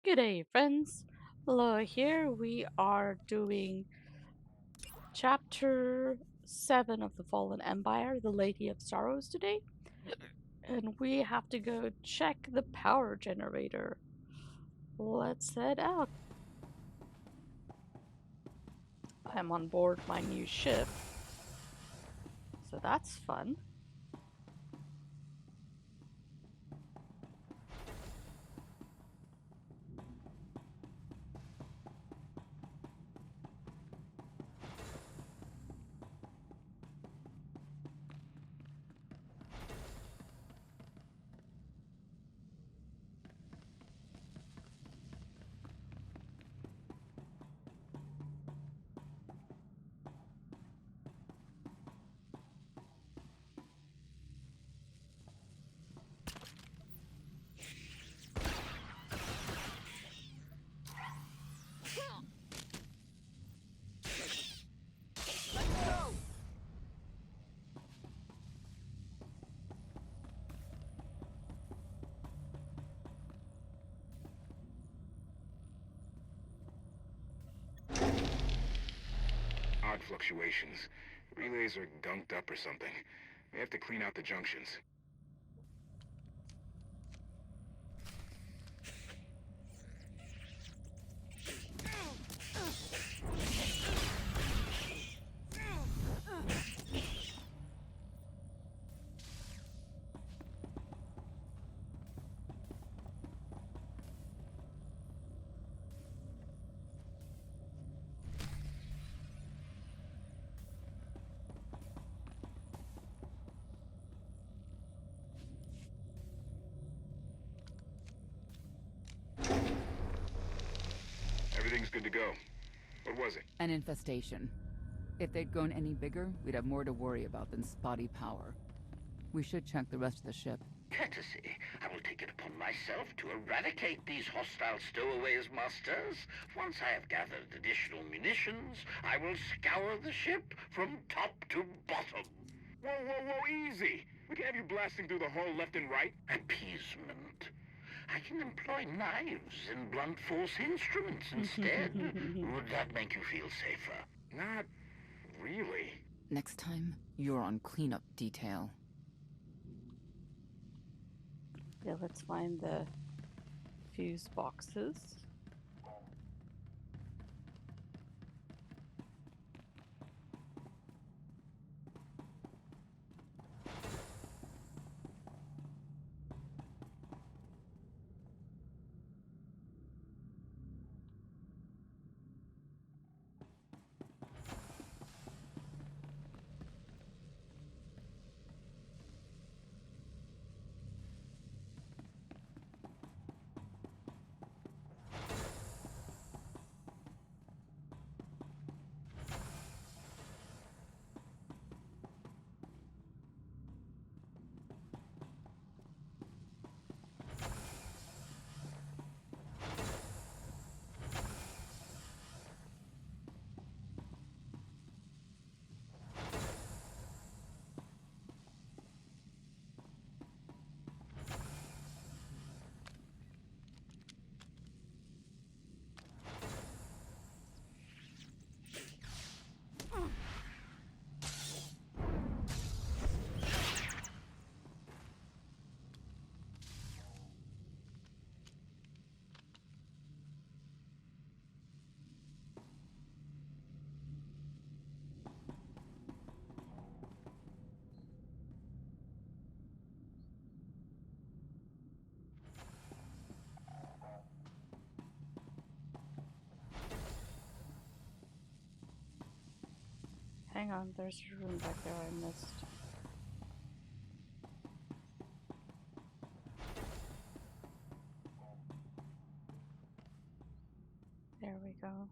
G'day, friends. Miloa here. We are doing chapter 7 of the Fallen Empire, the Lady of Sorrows today. And we have to go check the power generator. Let's head out. I'm on board my new ship, so that's fun. Odd fluctuations. Relays are gunked up or something. We have to clean out the junctions. Everything's good to go. What was it? An infestation. If they'd grown any bigger, we'd have more to worry about than spotty power. We should check the rest of the ship. Courtesy, I will take it upon myself to eradicate these hostile stowaways, masters. Once I have gathered additional munitions, I will scour the ship from top to bottom. Whoa, easy! We can have you blasting through the hull left and right. Appeasement. I can employ knives and blunt force instruments instead. Would that make you feel safer? Not really. Next time, you're on cleanup detail. Yeah, let's find the fuse boxes. Hang on, there's a room back there I missed. There we go.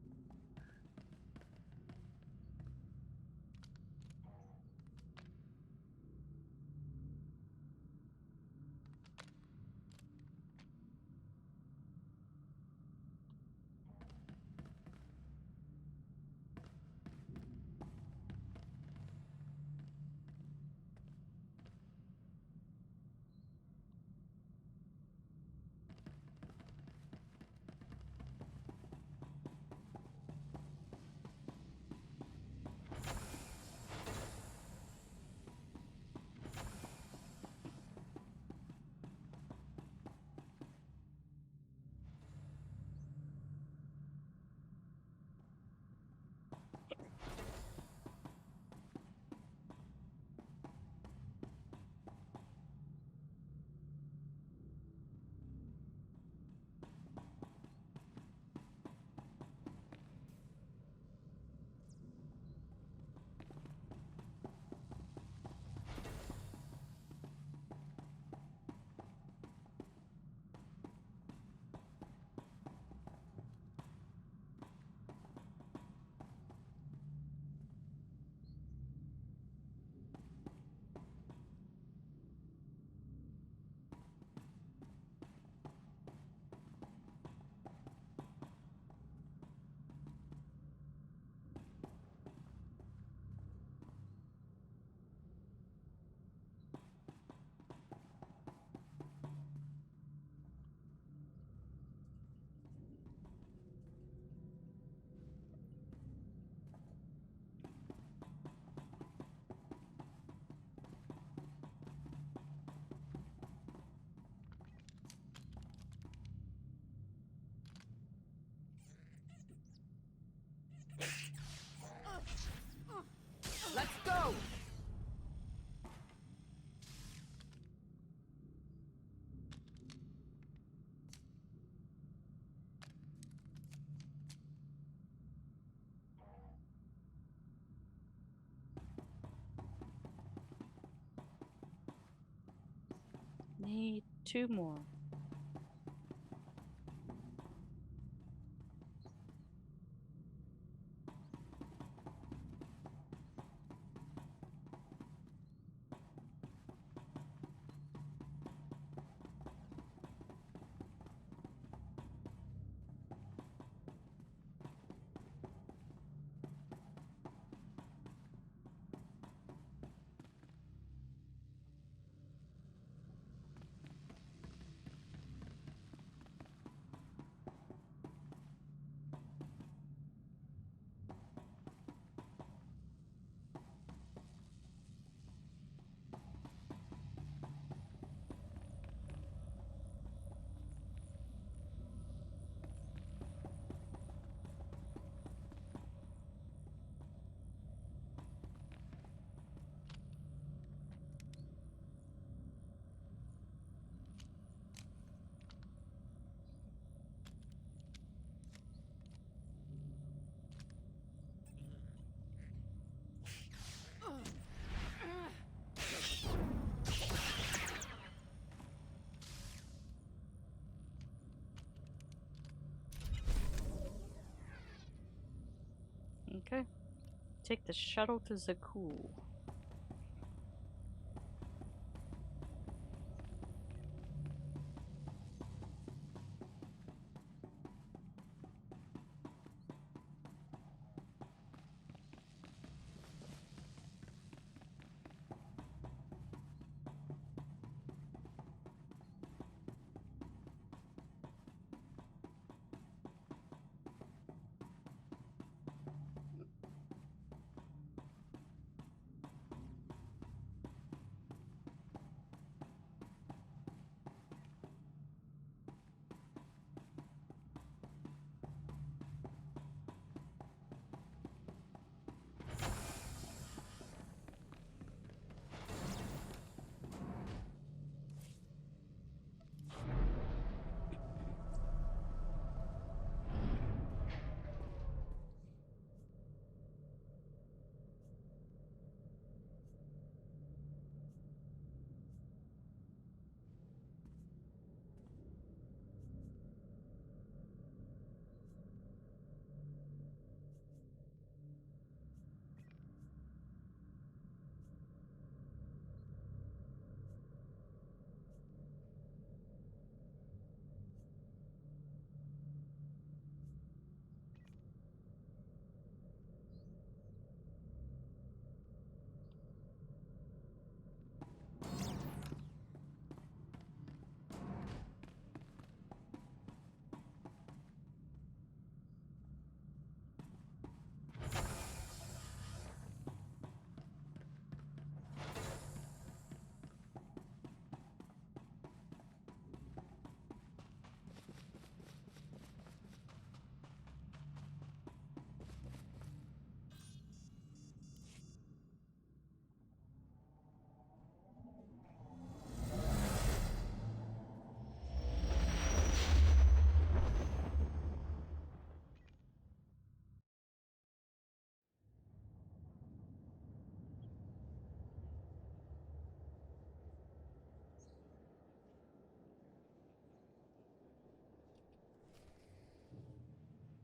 need 2 more. Okay. Take the shuttle to Zakul.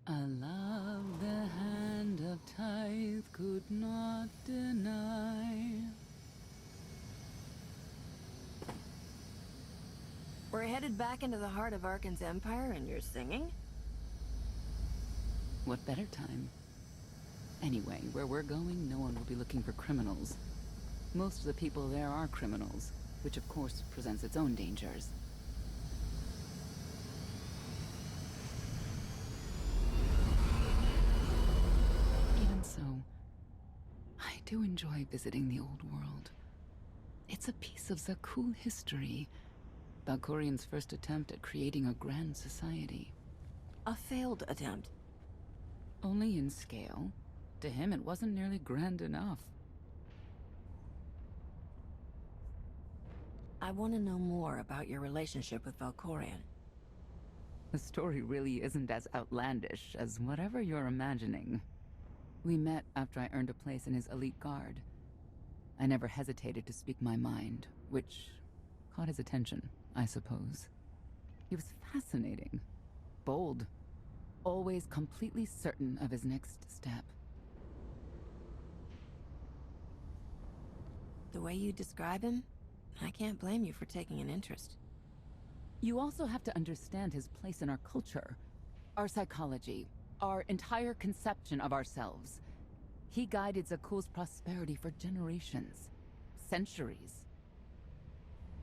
I love the hand of tithe could not deny. We're headed back into the heart of Arkan's empire and you're singing? What better time? Anyway, where we're going, no one will be looking for criminals. Most of the people there are criminals, which of course presents its own dangers. Even so, I do enjoy visiting the old world. It's a piece of Zakul history. Valkorian's first attempt at creating a grand society. A failed attempt. Only in scale. To him, it wasn't nearly grand enough. I want to know more about your relationship with Valkorian. The story really isn't as outlandish as whatever you're imagining. We met after I earned a place in his elite guard. I never hesitated to speak my mind, which caught his attention. I suppose. He was fascinating, bold, always completely certain of his next step. The way you describe him, I can't blame you for taking an interest. You also have to understand his place in our culture, our psychology, our entire conception of ourselves. He guided Zakuul's prosperity for generations, centuries.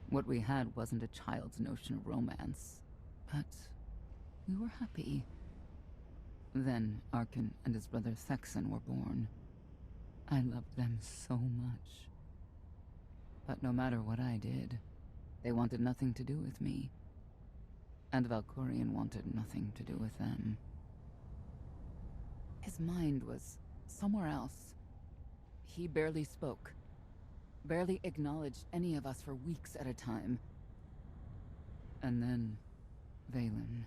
What we had wasn't a child's notion of romance, but we were happy. Then Arkin and his brother Thexan were born. I loved them so much. But no matter what I did, they wanted nothing to do with me. And Valkorion wanted nothing to do with them. His mind was somewhere else. He barely spoke, barely acknowledged any of us for weeks at a time. And then, Vaylin.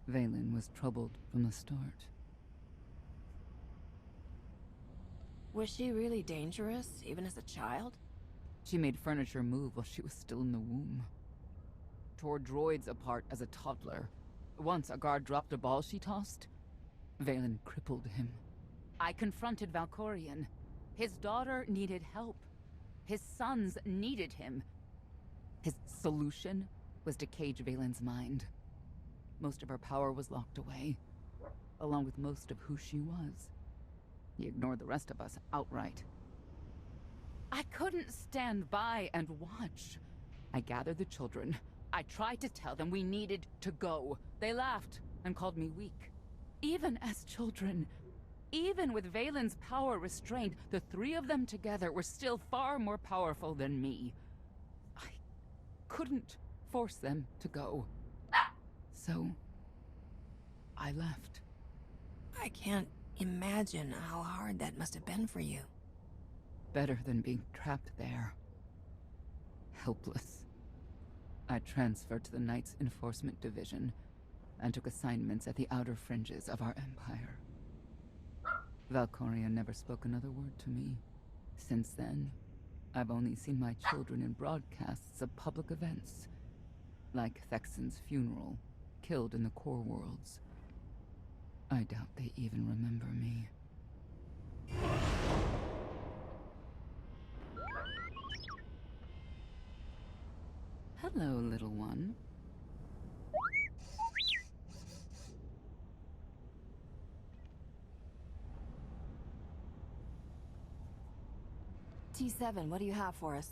Vaylin was troubled from the start. Was she really dangerous, even as a child? She made furniture move while she was still in the womb. Tore droids apart as a toddler. Once a guard dropped a ball she tossed. Vaylin crippled him. I confronted Valkorion. His daughter needed help. His sons needed him. His solution was to cage Vaylin's mind. Most of her power was locked away, along with most of who she was. He ignored the rest of us outright. I couldn't stand by and watch. I gathered the children. I tried to tell them we needed to go. They laughed and called me weak. Even as children, even with Vaylin's power restrained, the three of them together were still far more powerful than me. I couldn't force them to go. So, I left. I can't imagine how hard that must have been for you. Better than being trapped there. Helpless. I transferred to the Knights Enforcement Division and took assignments at the outer fringes of our empire. Valkorion never spoke another word to me. Since then, I've only seen my children in broadcasts of public events, like Thexan's funeral, killed in the core worlds. I doubt they even remember me. Hello, little one. T7, what do you have for us?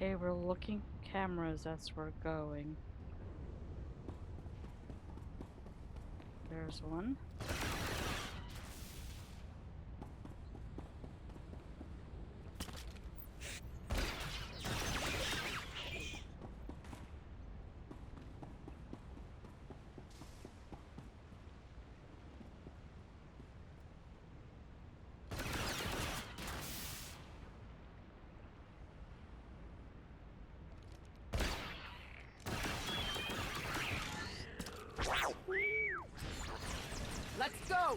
Okay, we're looking cameras as we're going. There's one. Let's go!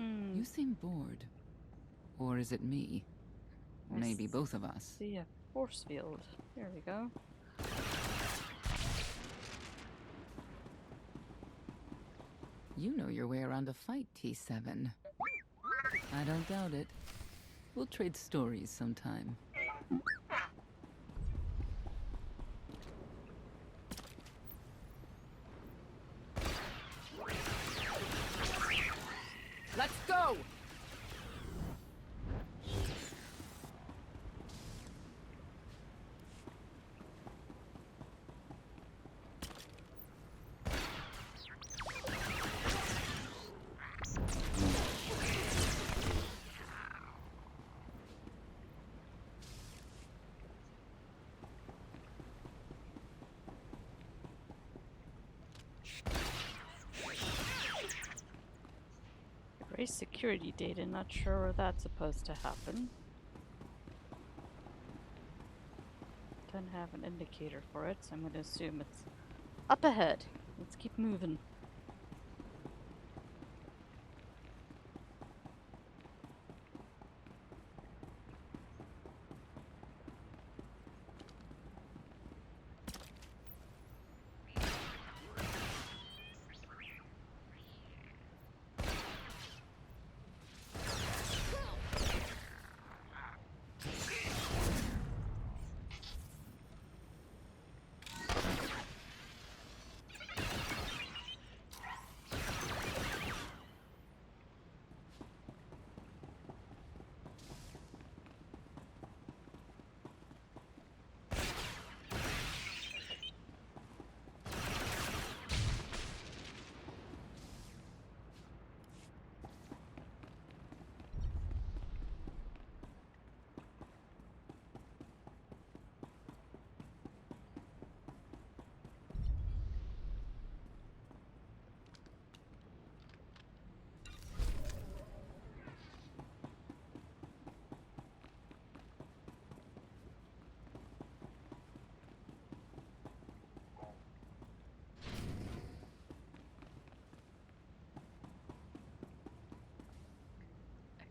You seem bored. Or is it me? Maybe both of us. See a force field. There we go. You know your way around a fight, T7. I don't doubt it. We'll trade stories sometime. Let's go! Erase security data, not sure where that's supposed to happen. Don't have an indicator for it, so I'm going to assume it's up ahead. Let's keep moving.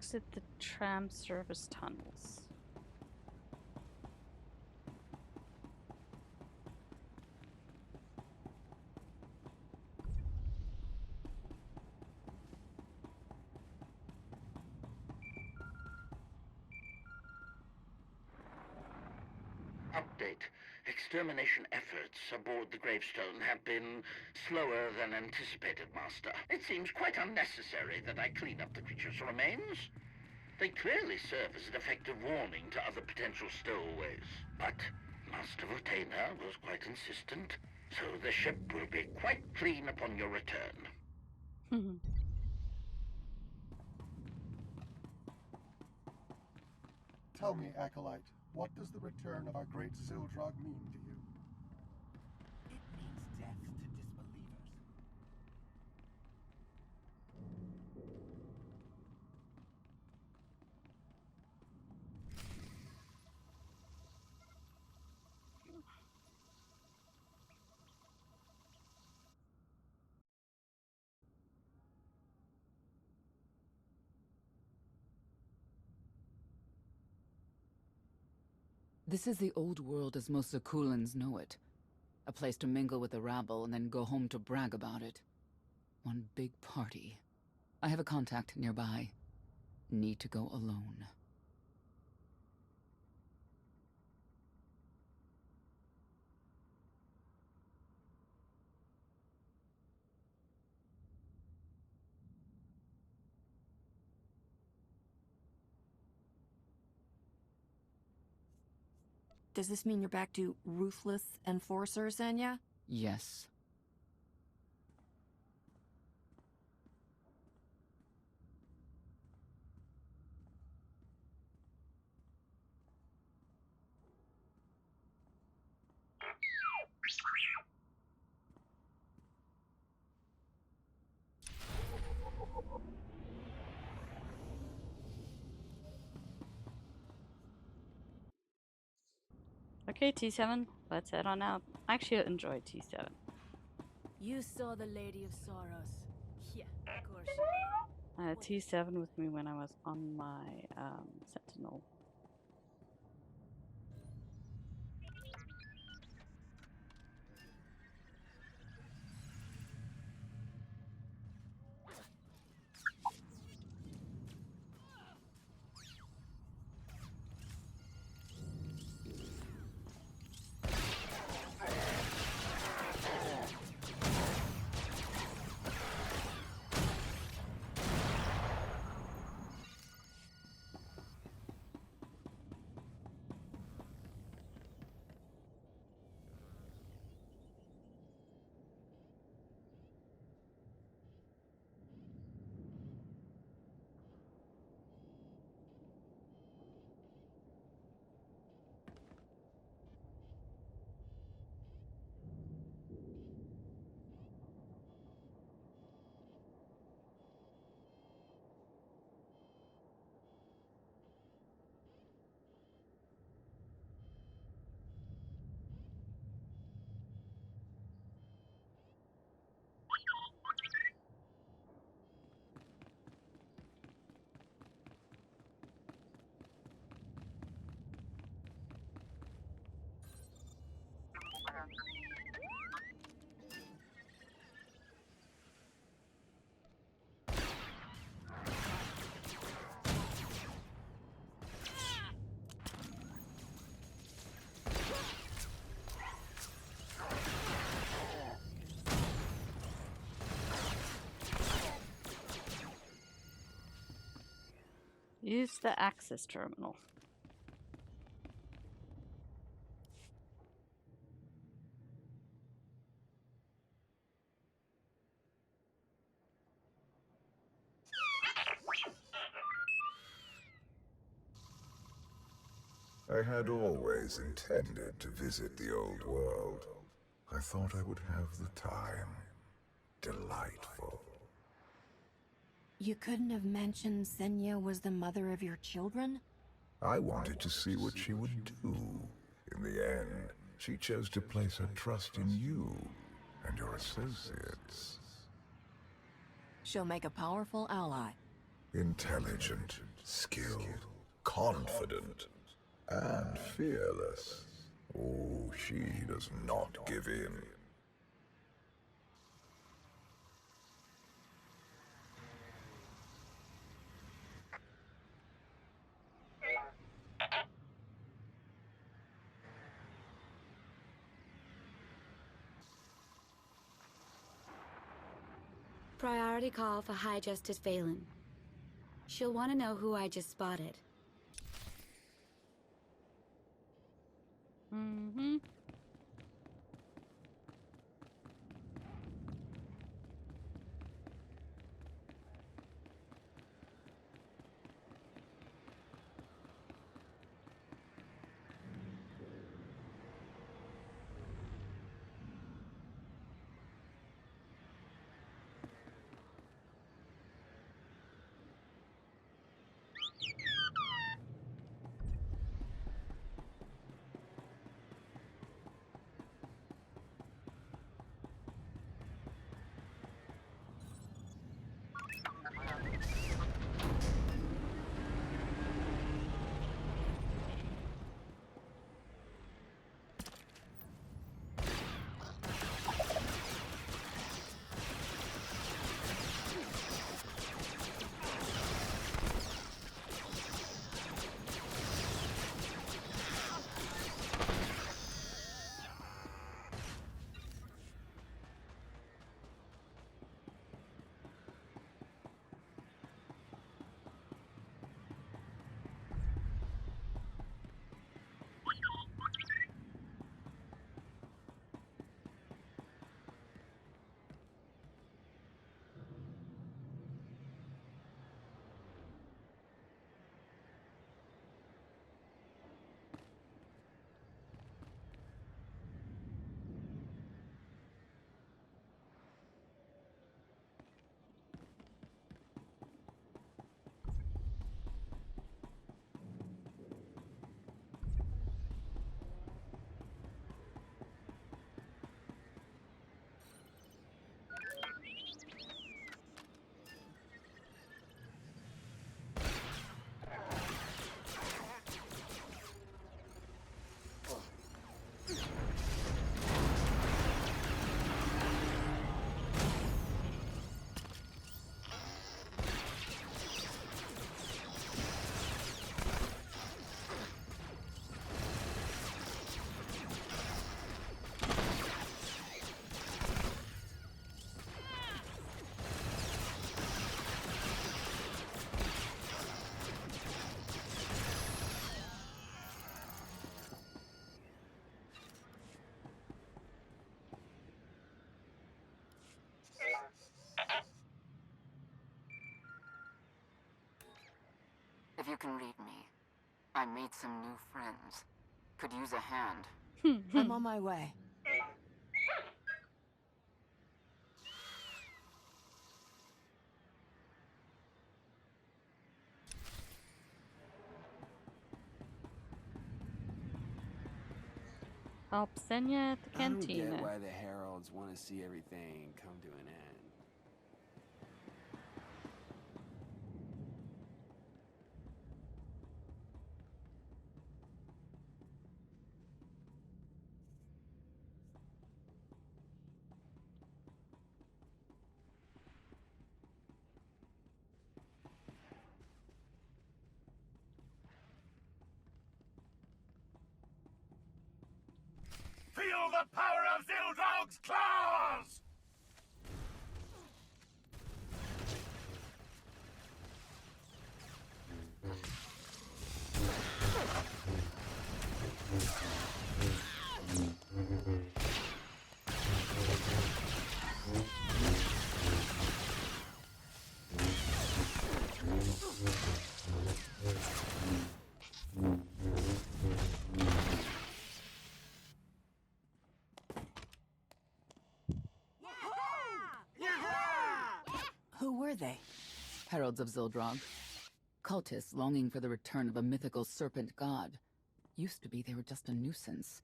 Exit the tram service tunnels. Update. Extermination efforts aboard the gravestone have been slower than anticipated, Master. It seems quite unnecessary that I clean up the creature's remains. They clearly serve as an effective warning to other potential stowaways. But Master Votena was quite insistent, so the ship will be quite clean upon your return. Tell me, Acolyte, what does the return of our great Zildrog mean to you? It means death to disbelievers. This is the old world as most Zakulans know it. A place to mingle with the rabble and then go home to brag about it. One big party. I have a contact nearby. Need to go alone. Does this mean you're back to ruthless enforcer, Senya? Yes. Okay, T7, let's head on out. I actually enjoyed T7. You saw the Lady of Sorrows. Yeah, of course you did. T7 with me when I was on my Sentinel. Use the access terminal. I had always intended to visit the old world. I thought I would have the time. Delightful. You couldn't have mentioned Senya was the mother of your children? I wanted to see what she would do. In the end, she chose to place her trust in you and your associates. She'll make a powerful ally. Intelligent, skilled, confident, and fearless. Oh, she does not give in. Priority call for High Justice Phelan. She'll want to know who I just spotted. Mm-hmm. can read me. I made some new friends. Could use a hand. I'm on my way. Help Senya at the I don't get cantina. why the heralds want to see everything come to an end. Feel the power of Zildog's claws! Who were they? Heralds of Zildrog. Cultists longing for the return of a mythical serpent god. Used to be they were just a nuisance.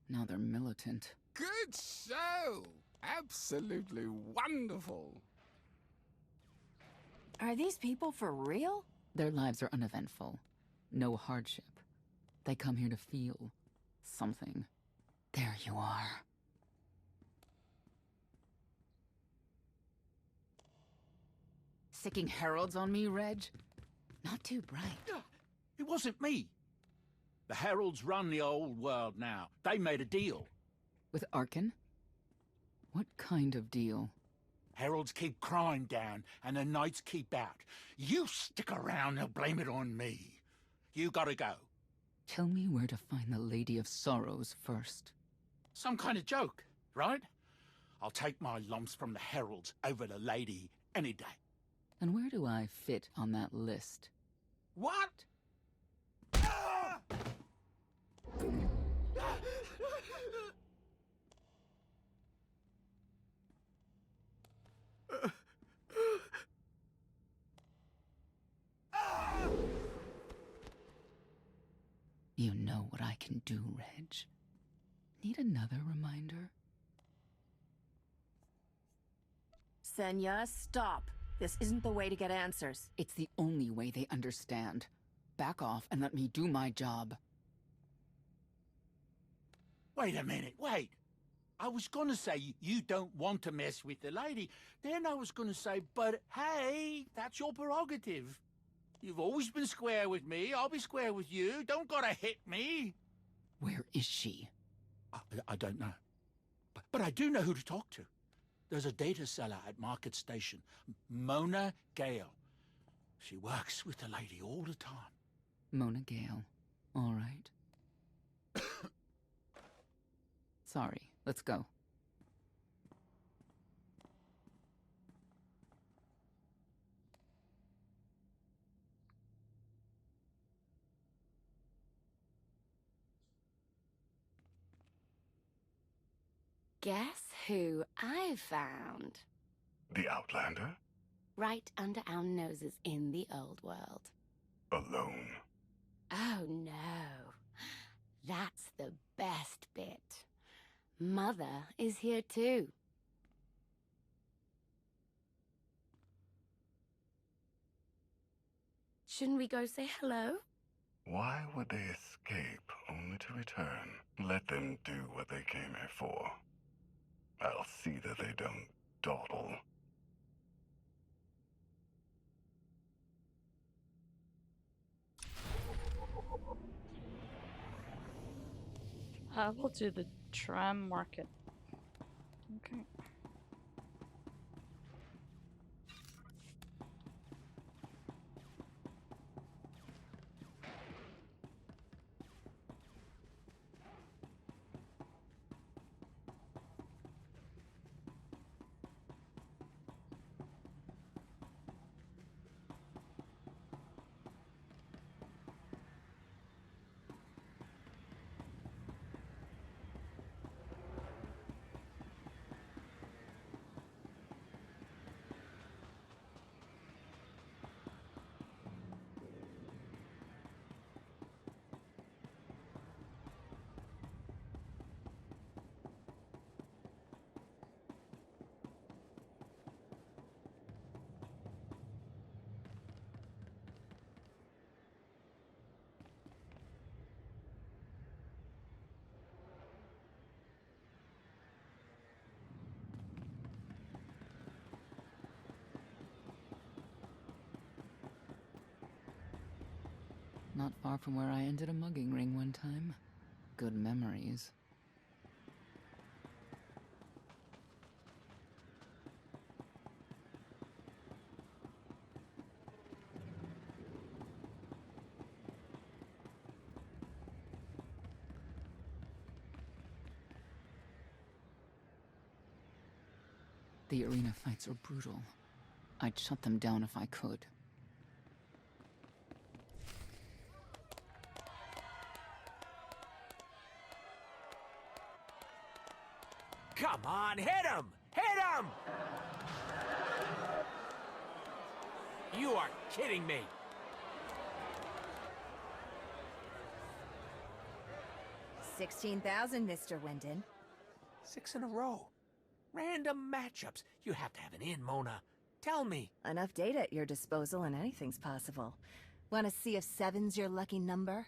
Now they're militant. Good show! Absolutely wonderful. Are these people for real? Their lives are uneventful. No hardship. They come here to feel something. There you are. Sicking heralds on me, Reg? Not too bright. It wasn't me. The heralds run the old world now. They made a deal. With Arkan? What kind of deal? Heralds keep crime down, and the knights keep out. You stick around, they'll blame it on me. You gotta go. Tell me where to find the Lady of Sorrows first. Some kind of joke, right? I'll take my lumps from the heralds over the lady any day. And where do I fit on that list? What? You know what I can do, Reg. Need another reminder? Senya, stop. This isn't the way to get answers. It's the only way they understand. Back off and let me do my job. Wait a minute, wait. I was gonna say you don't want to mess with the lady. Then I was gonna say, but hey, that's your prerogative. You've always been square with me. I'll be square with you. Don't gotta hit me. Where is she? I don't know. But I do know who to talk to. There's a data seller at Market Station, Mona Gale. She works with the lady all the time. Mona Gale. All right. Sorry, let's go. Guess who I found? The Outlander? Right under our noses in the old world. Alone? Oh no. That's the best bit. Mother is here too. Shouldn't we go say hello? Why would they escape only to return? Let them do what they came here for. I'll see that they don't dawdle. We'll do the tram market. Okay. Not far from where I ended a mugging ring one time. Good memories. The arena fights are brutal. I'd shut them down if I could. Come on, hit him! Hit him! You are kidding me! 16,000, Mr. Wyndon. 6 in a row. Random matchups. You have to have an in, Mona. Tell me. Enough data at your disposal and anything's possible. Want to see if 7's your lucky number?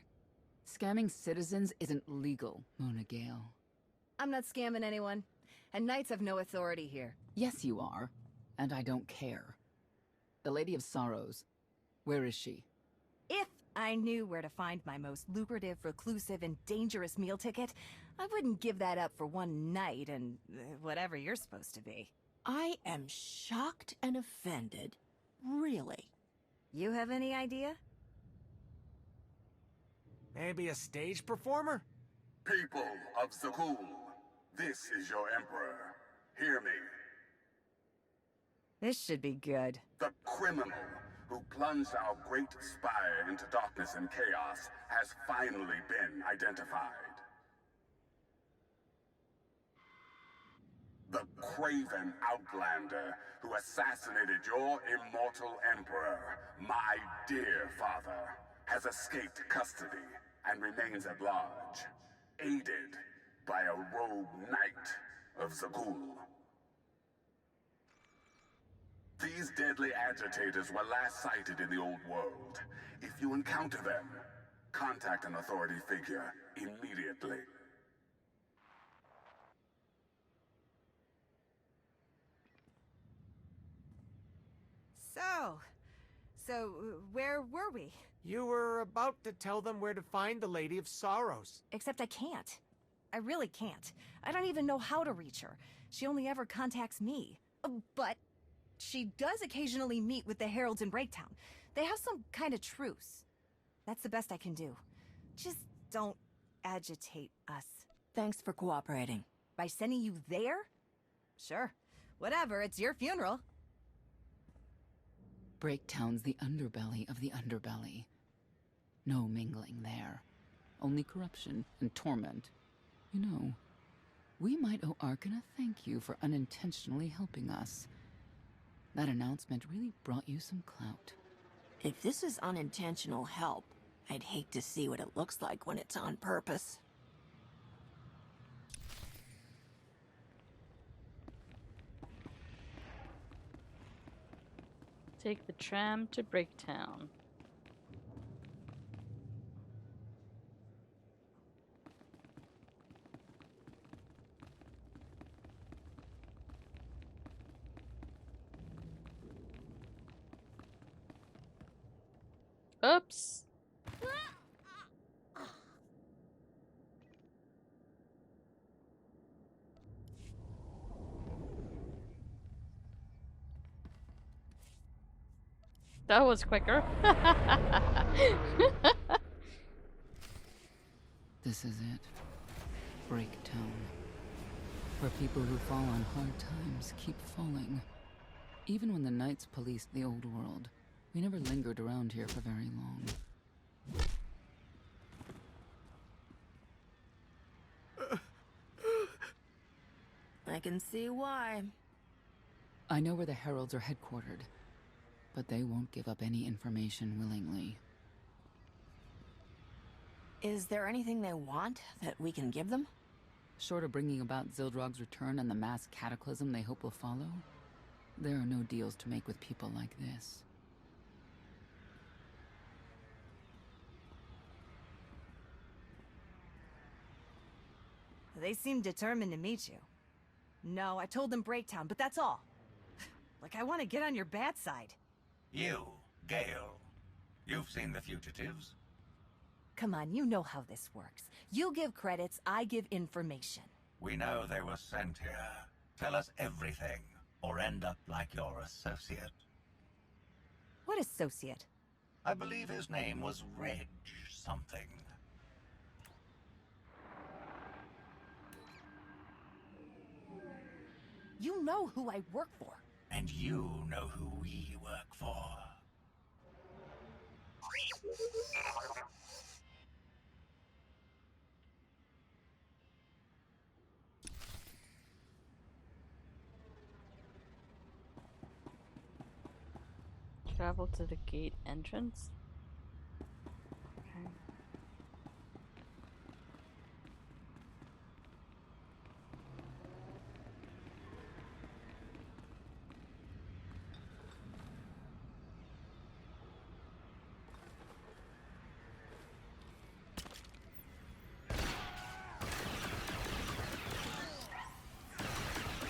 Scamming citizens isn't legal, Mona Gale. I'm not scamming anyone. And Knights have no authority here. Yes, you are. And I don't care. The Lady of Sorrows. Where is she? If I knew where to find my most lucrative, reclusive, and dangerous meal ticket, I wouldn't give that up for one night and whatever you're supposed to be. I am shocked and offended. Really. You have any idea? Maybe a stage performer? People of Zakul, this is your Emperor. Hear me. This should be good. The criminal who plunged our great spire into darkness and chaos has finally been identified. The craven outlander who assassinated your immortal emperor, my dear father, has escaped custody and remains at large, aided by a rogue knight of Zakul. These deadly agitators were last sighted in the old world. If you encounter them, contact an authority figure immediately. So, where were we? You were about to tell them where to find the Lady of Sorrows. Except I can't. I really can't. I don't even know how to reach her. She only ever contacts me. But she does occasionally meet with the Heralds in Breaktown. They have some kind of truce. That's the best I can do. Just don't agitate us. Thanks for cooperating. By sending you there? Sure. Whatever, it's your funeral. Breaktown's the underbelly of the underbelly. No mingling there. Only corruption and torment. You know, we might owe Arkan a thank you for unintentionally helping us. That announcement really brought you some clout. If this is unintentional help, I'd hate to see what it looks like when it's on purpose. Take the tram to Breaktown. Oops. That was quicker. This is it. Breaktown. Where people who fall on hard times keep falling. Even when the Knights policed the old world, we never lingered around here for very long. I can see why. I know where the Heralds are headquartered, but they won't give up any information willingly. Is there anything they want that we can give them? Short of bringing about Zildrog's return and the mass cataclysm they hope will follow, there are no deals to make with people like this. They seem determined to meet you. No, I told them Breaktown, but that's all. Like I want to get on your bad side. You, Gale. You've seen the fugitives? Come on, you know how this works. You give credits, I give information. We know they were sent here. Tell us everything, or end up like your associate. What associate? I believe his name was Reg something. You know who I work for. And you know who we work for. Travel to the gate entrance. Okay.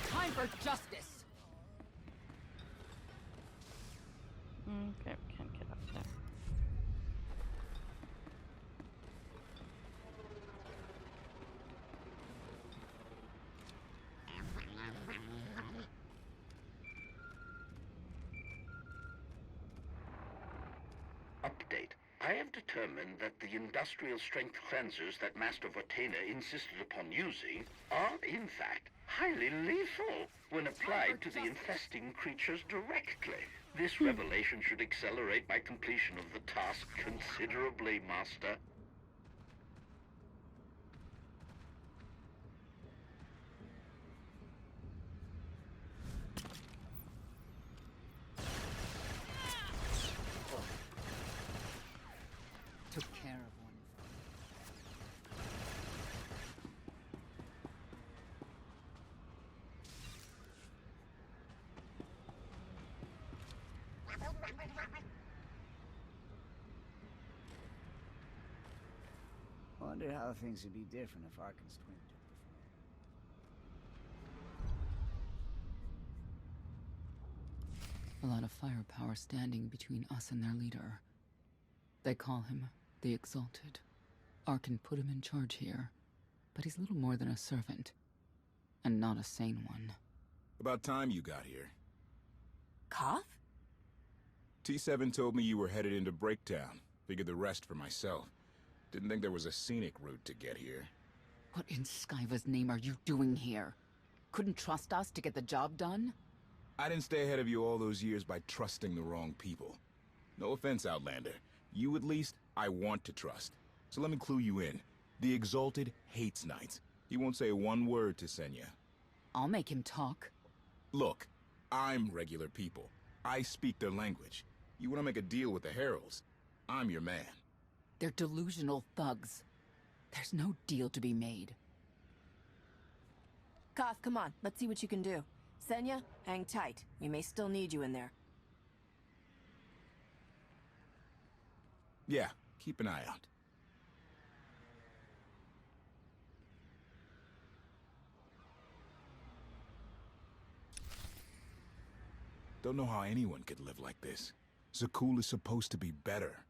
Time for justice. Okay, we can't get up there. Update. I have determined that the industrial strength cleansers that Master Vortena insisted upon using are, in fact, highly lethal when applied to the infesting creatures directly. This revelation should accelerate my completion of the task considerably, Master. Took care of one. Wonder how things would be different if Arkan's twin took the A lot of firepower standing between us and their leader. They call him the Exalted. Arkan put him in charge here, but he's little more than a servant, and not a sane one. About time you got here. Koth? T7 told me you were headed into Breaktown. Figured the rest for myself. Didn't think there was a scenic route to get here. What in Skyva's name are you doing here? Couldn't trust us to get the job done? I didn't stay ahead of you all those years by trusting the wrong people. No offense, Outlander. You at least, I want to trust. So let me clue you in. The Exalted hates Knights. He won't say one word to Senya. I'll make him talk. Look, I'm regular people. I speak their language. You want to make a deal with the Heralds? I'm your man. They're delusional thugs. There's no deal to be made. Koth, come on. Let's see what you can do. Senya, hang tight. We may still need you in there. Yeah, keep an eye out. Don't know how anyone could live like this. Zakul is supposed to be better.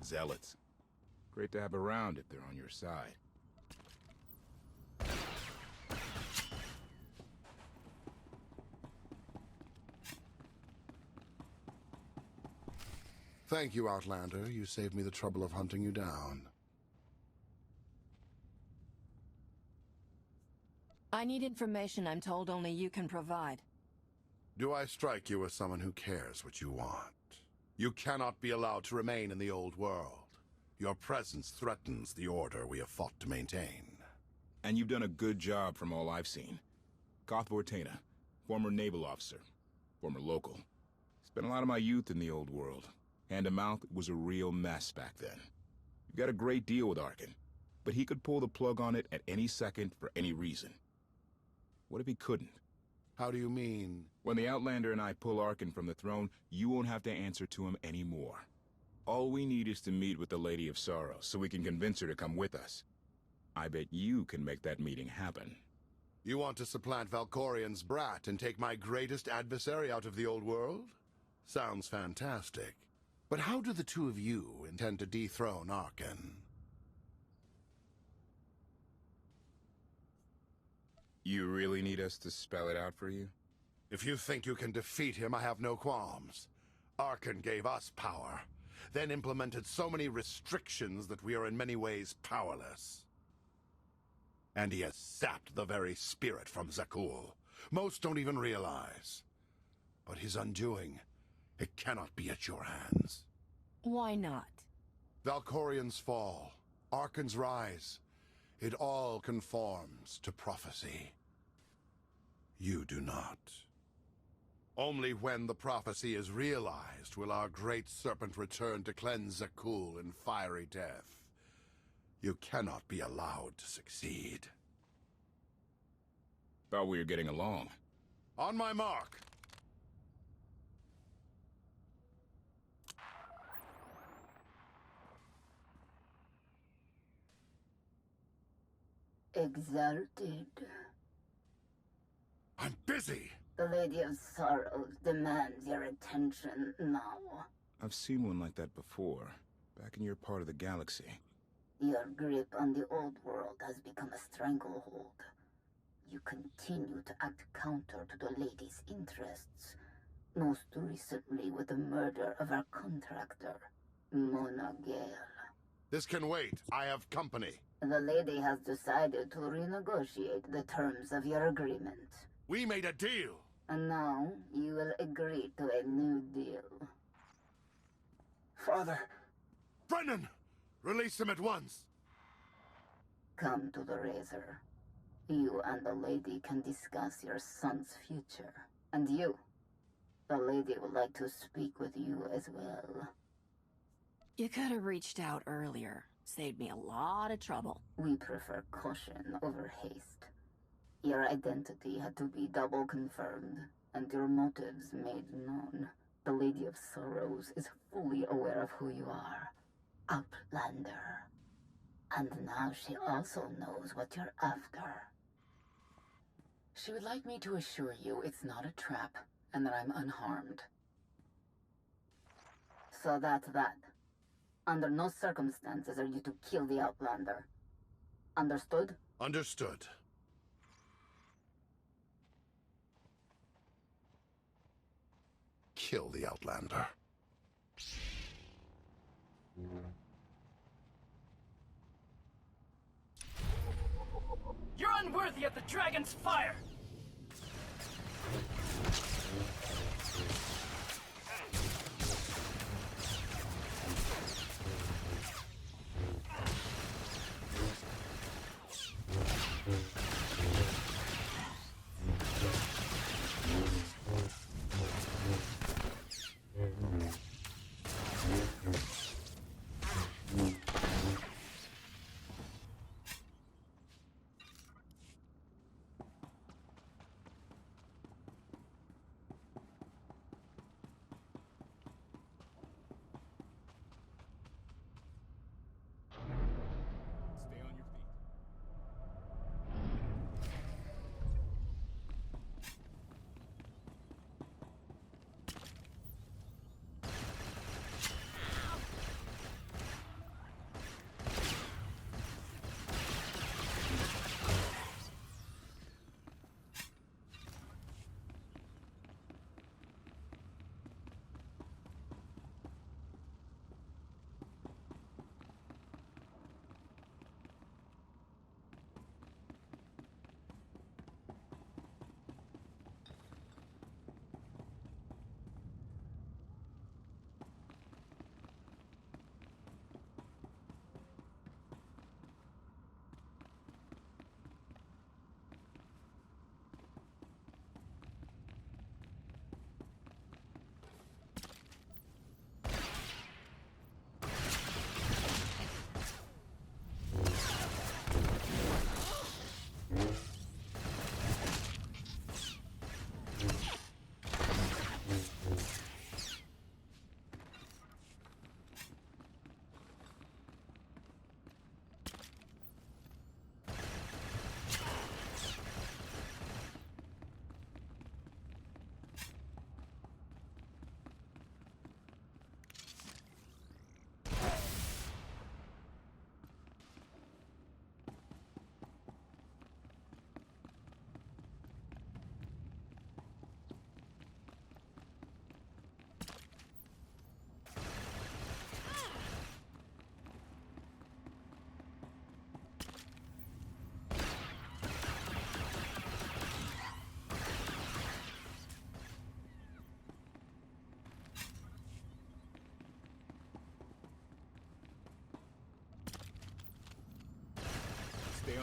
Zealots. Great to have around if they're on your side. Thank you, Outlander. You saved me the trouble of hunting you down. I need information I'm told only you can provide. Do I strike you as someone who cares what you want? You cannot be allowed to remain in the old world. Your presence threatens the order we have fought to maintain. And you've done a good job from all I've seen. Koth Vortena, former naval officer, former local. Spent a lot of my youth in the old world. Hand-to-mouth was a real mess back then. You got a great deal with Arkin, but he could pull the plug on it at any second for any reason. What if he couldn't? How do you mean? When the Outlander and I pull Arkin from the throne, you won't have to answer to him anymore. All we need is to meet with the Lady of Sorrow so we can convince her to come with us. I bet you can make that meeting happen. You want to supplant Valkorian's brat and take my greatest adversary out of the old world? Sounds fantastic. But how do the two of you intend to dethrone Arkin? You really need us to spell it out for you? If you think you can defeat him, I have no qualms. Arkin gave us power, then implemented so many restrictions that we are in many ways powerless. And he has sapped the very spirit from Zakul. Most don't even realize. But his undoing, it cannot be at your hands. Why not? Valkorian's fall, Arkin's rise, it all conforms to prophecy. You do not. Only when the prophecy is realized will our great serpent return to cleanse Zakul in fiery death. You cannot be allowed to succeed. Thought we were getting along. On my mark! Exalted. I'm busy! The Lady of Sorrows demands your attention now. I've seen one like that before, back in your part of the galaxy. Your grip on the old world has become a stranglehold. You continue to act counter to the Lady's interests, most recently with the murder of our contractor, Mona Gale. This can wait. I have company. The Lady has decided to renegotiate the terms of your agreement. We made a deal! And now, you will agree to a new deal. Father! Brennan! Release him at once! Come to the Razor. You and the Lady can discuss your son's future. And you. The Lady would like to speak with you as well. You could have reached out earlier. Saved me a lot of trouble. We prefer caution over haste. Your identity had to be double confirmed, and your motives made known. The Lady of Sorrows is fully aware of who you are. Outlander. And now she also knows what you're after. She would like me to assure you it's not a trap, and that I'm unharmed. So that's that. Under no circumstances are you to kill the Outlander. Understood? Understood. Kill the Outlander. You're unworthy of the dragon's fire!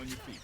on your feet.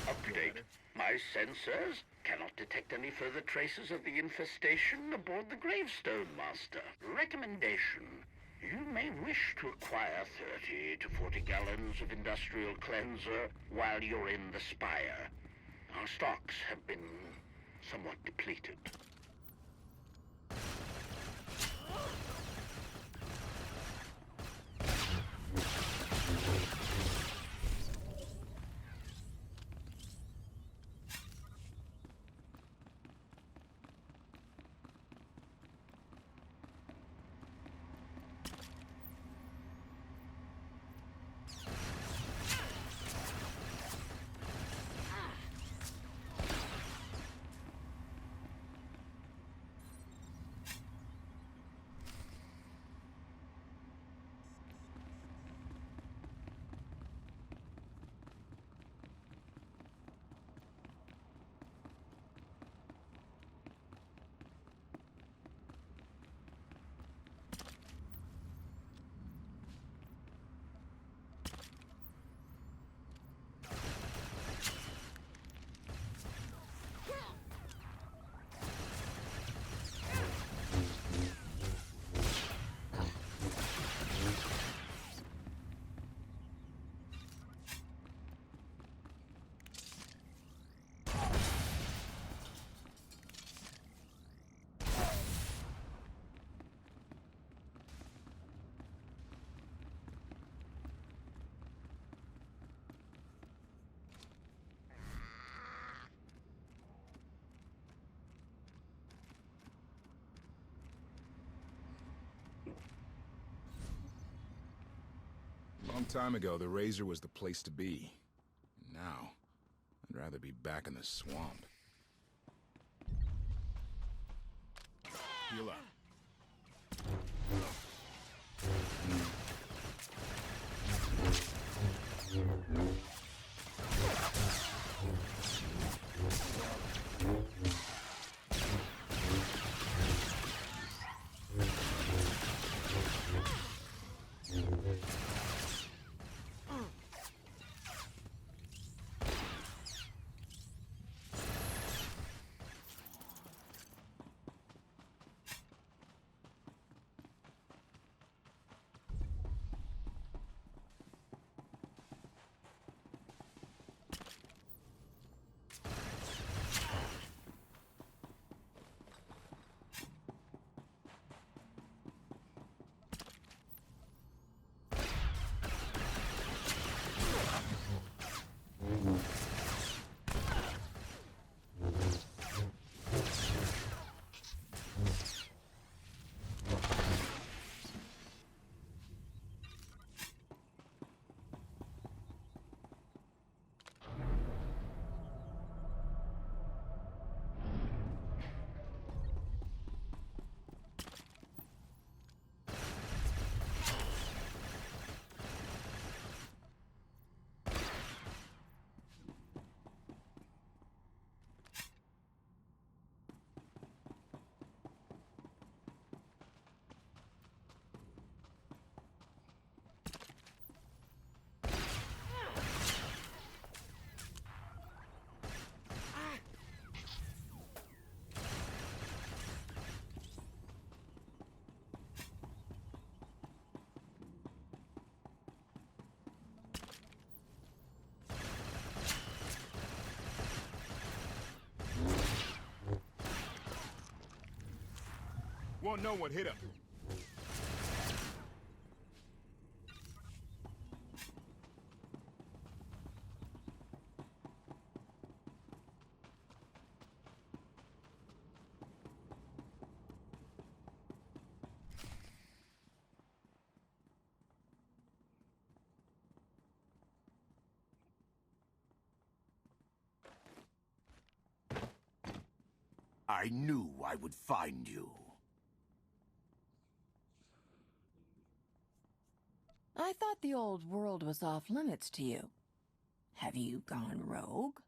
Update. My sensors cannot detect any further traces of the infestation aboard the Gravestone Master. Recommendation. You may wish to acquire 30 to 40 gallons of industrial cleanser while you're in the Spire. Our stocks have been somewhat depleted. Long time ago, the Razor was the place to be. Now, I'd rather be back in the swamp. Heal up. won't know what hit him. I knew I would find you. I thought the old world was off limits to you. Have you gone rogue?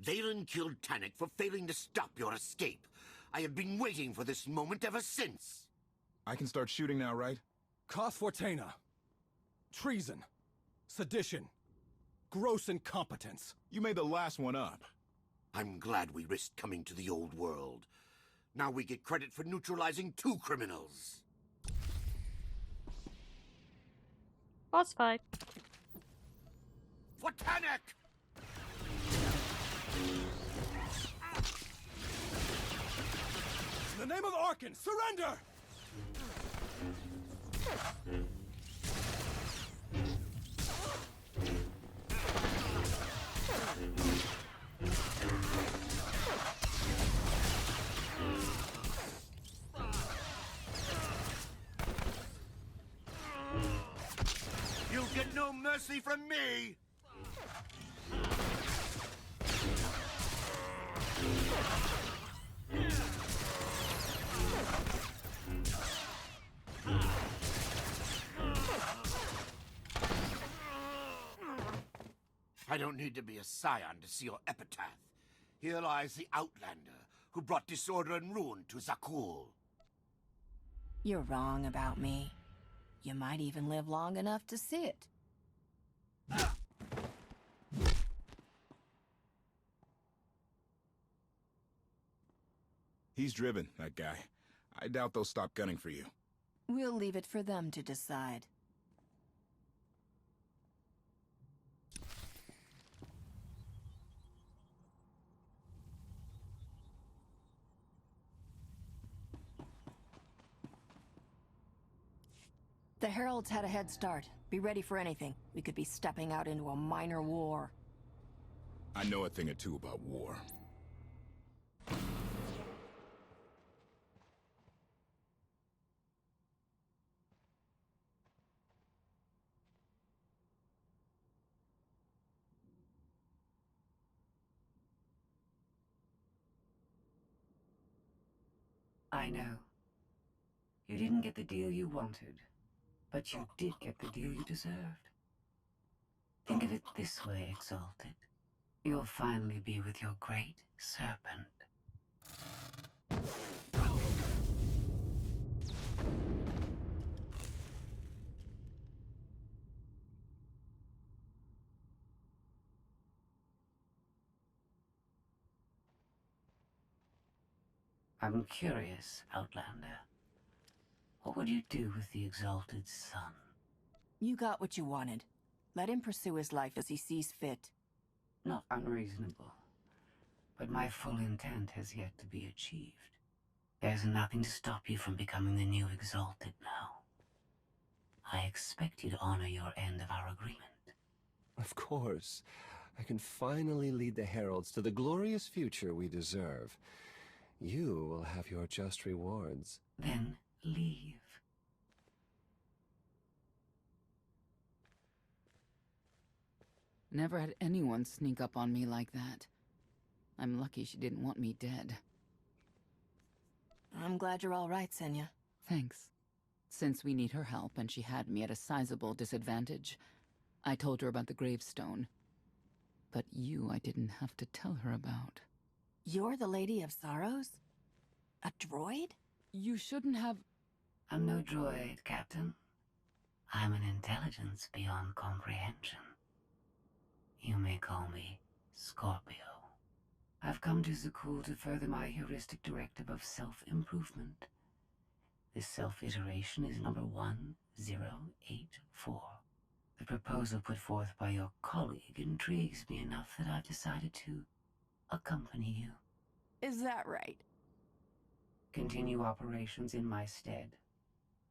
Valen killed Tannic for failing to stop your escape. I have been waiting for this moment ever since. I can start shooting now, right? Cause Fortuna. Treason. Sedition. Gross incompetence. You made the last one up. I'm glad we risked coming to the old world. Now we get credit for neutralizing 2 criminals. Boss fight. For Tannic! In the name of Arkan, surrender! You'll get no mercy from me! I don't need to be a scion to see your epitaph. Here lies the Outlander, who brought disorder and ruin to Zakul. You're wrong about me. You might even live long enough to see it. He's driven, that guy. I doubt they'll stop gunning for you. We'll leave it for them to decide. The Heralds had a head start. Be ready for anything. We could be stepping out into a minor war. I know a thing or two about war. I know. You didn't get the deal you wanted, but you did get the deal you deserved. Think of it this way, Exalted. You'll finally be with your great serpent. I'm curious, Outlander. What would you do with the Exalted Son? You got what you wanted. Let him pursue his life as he sees fit. Not unreasonable. But my full intent has yet to be achieved. There's nothing to stop you from becoming the new Exalted now. I expect you to honor your end of our agreement. Of course. I can finally lead the Heralds to the glorious future we deserve. You will have your just rewards. Then leave. Never had anyone sneak up on me like that. I'm lucky she didn't want me dead. I'm glad you're all right, Senya. Thanks. Since we need her help and she had me at a sizable disadvantage, I told her about the gravestone. But you I didn't have to tell her about. You're the Lady of Sorrows? A droid? You shouldn't have... I'm no droid, Captain. I'm an intelligence beyond comprehension. You may call me Scorpio. I've come to Zakul to further my heuristic directive of self-improvement. This self-iteration is number 1084. The proposal put forth by your colleague intrigues me enough that I've decided to accompany you. Is that right? Continue operations in my stead.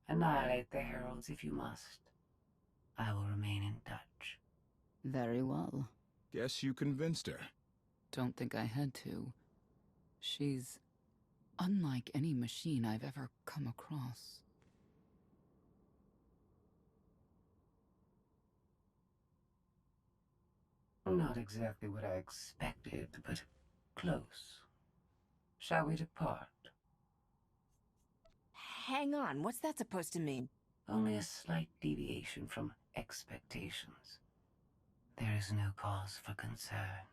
Annihilate the Heralds if you must. I will remain in touch. Very well. Guess you convinced her. Don't think I had to. She's unlike any machine I've ever come across. Not exactly what I expected, but close. Shall we depart? Hang on, what's that supposed to mean? Only a slight deviation from expectations. There is no cause for concern.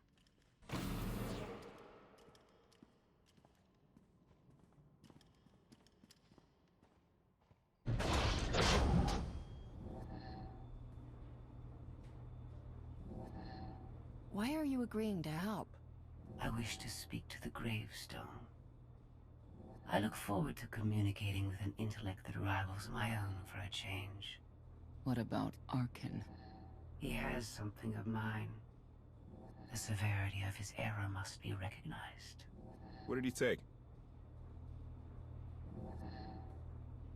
Why are you agreeing to help? I wish to speak to the gravestone. I look forward to communicating with an intellect that rivals my own for a change. What about Arkin? He has something of mine. The severity of his error must be recognized. What did he take?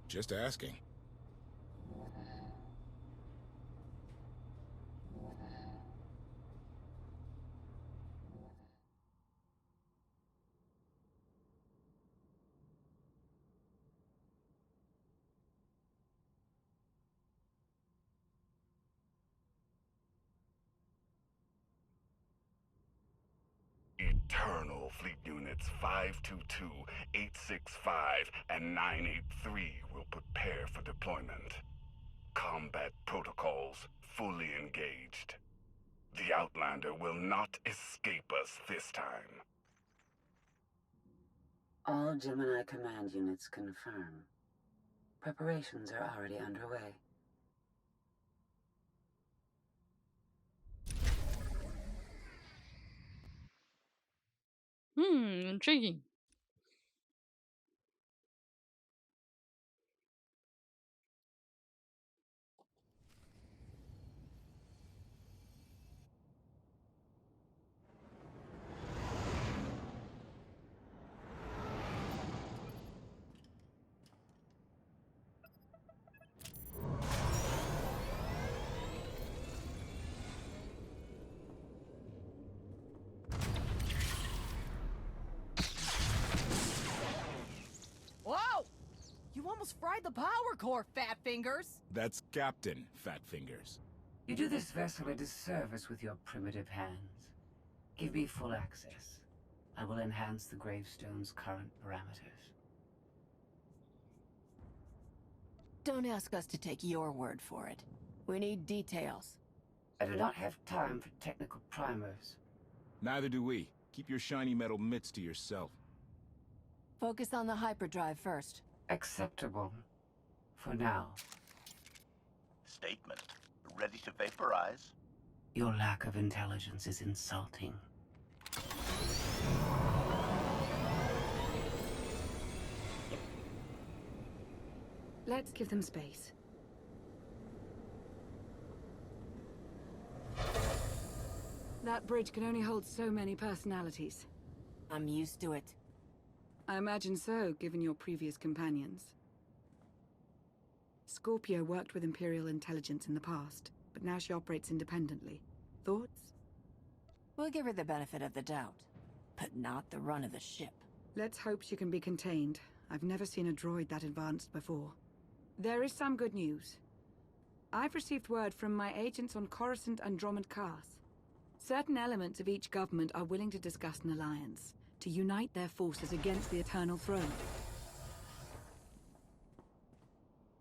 Just asking. Eternal Fleet Units 522, 865, and 983 will prepare for deployment. Combat protocols fully engaged. The Outlander will not escape us this time. All Gemini command units confirm. Preparations are already underway. Intriguing. Whoa! You almost fried the power core, Fat Fingers! That's Captain Fat Fingers. You do this vessel a disservice with your primitive hands. Give me full access. I will enhance the gravestone's current parameters. Don't ask us to take your word for it. We need details. I do not have time for technical primers. Neither do we. Keep your shiny metal mitts to yourself. Focus on the hyperdrive first. Acceptable. For now. Statement. Ready to vaporize? Your lack of intelligence is insulting. Let's give them space. That bridge can only hold so many personalities. I'm used to it. I imagine so, given your previous companions. Scorpio worked with Imperial intelligence in the past, but now she operates independently. Thoughts? We'll give her the benefit of the doubt, but not the run of the ship. Let's hope she can be contained. I've never seen a droid that advanced before. There is some good news. I've received word from my agents on Coruscant and Dromund Kaas. Certain elements of each government are willing to discuss an alliance, to unite their forces against the Eternal Throne.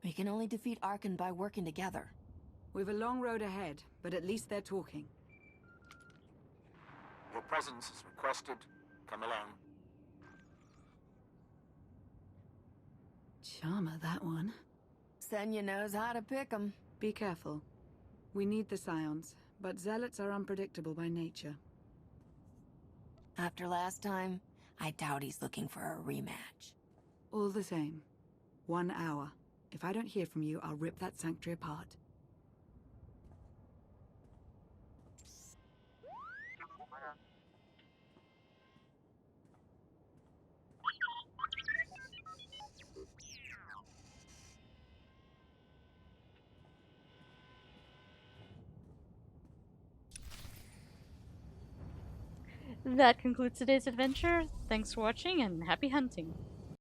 We can only defeat Arkin by working together. We've a long road ahead, but at least they're talking. Your presence is requested. Come along. Charmer, that one. Senya knows how to pick 'em. Be careful. We need the Scions, but Zealots are unpredictable by nature. After last time, I doubt he's looking for a rematch. All the same. 1 hour. If I don't hear from you, I'll rip that sanctuary apart. That concludes today's adventure. Thanks for watching and happy hunting.